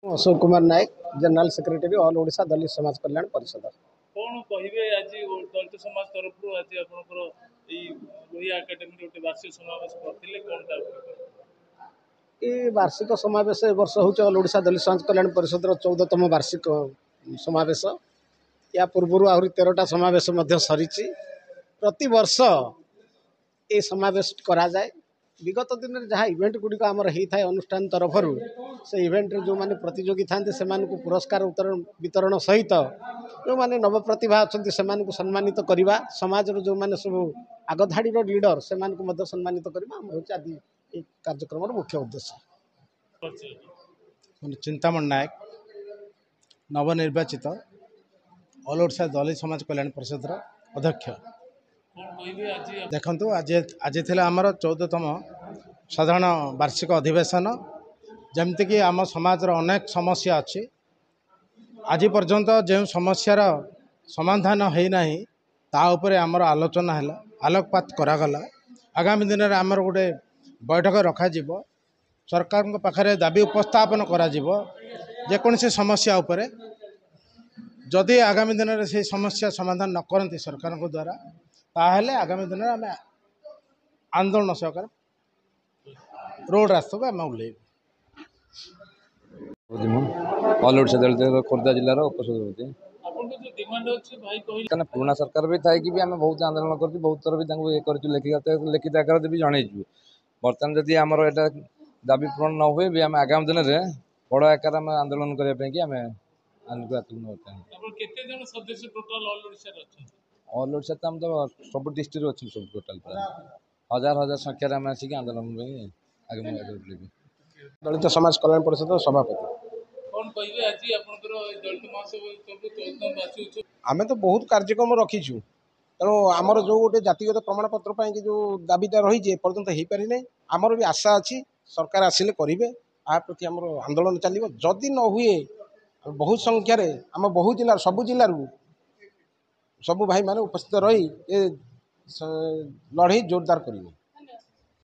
Ashok Kumar Nayak general secretary all Odisha दलित समाज कल्याण परिषद। कौन कहे आज दलित समाज तरफ आज आपंकर लोहिया एकाडेमी गोटे वार्षिक समावेश करते कौन ये वार्षिक समावेश ए वर्ष हूँ ऑल ओडिशा दलित समाज कल्याण परिषद 14तम वार्षिक समावेश। या पूर्व आहरी 13टा समावेश सरी प्रति वर्ष ये समावेश करा जाए। विगत दिन में जहाँ इवेंट गुड़िक आमर होता है अनुष्ठान तरफ से इवेंट जो मैंने प्रतियोगी था से पुरस्कार वितरण सहित जो मैंने नवप्रतिभा अच्छा से सम्मानित करवा समाज जो मैंने सब आगधाड़ी लीडर से सम्मानित करवा आदि कार्यक्रम मुख्य उद्देश्य। चिंतामण नायक नवनिर्वाचित ऑल ओडिशा दलित समाज कल्याण परिषद अध्यक्ष। देखु आज आज थे आमर 14तम साधारण वार्षिक अधिवेशन जमतीक आम समाज अनेक समस्या अच्छी आज पर्यंत जो समस्यार समाधान होना ताऊपर आमर आलोचना है आलोकपात करागला। आगामी दिन में आमर गोटे बैठक रखा सरकार पाखे दाबी उपस्थापन करोसी समस्या उपरे जदि आगामी दिन में से समस्या समाधान न करती सरकार द्वारा ताहले आगामी दिन में आम आंदोलन सहकार रोड रास्ता को आम ओल्ल ऑल ओडिशा दलित खोर्धा जिलार उपसभापति। पुराना सरकार भी था कि आम बहुत आंदोलन कर बहुत थर भी ये कर लिखित आकार भी जनईचु। बर्तमान जदि आमर यहाँ दाबी पूरण न हुए भी आम आगामी दिन में बड़ आकार आंदोलन करने ऑल ओडिशा तो आम तो सब डिस्ट्रिक्ट अच्छे सब टोटाल हजार हजार संख्यार आम आसिक आंदोलन दलित समाज कल्याण परिषद सभापति। आम तो बहुत कार्यक्रम रखीचु तेणु आमर जो गोटे जातिगत प्रमाण पत्र कि जो दाबीटा रही पर्यटन हो पारि ना आमर भी आशा अच्छी सरकार आसिले करेंगे आ प्रति आम आंदोलन चलो जदि न हुए बहुत संख्यार आम बहु जिला सबु जिलूर सबु भाई मैंने उपस्थित रही लड़े जोरदार करेंगे।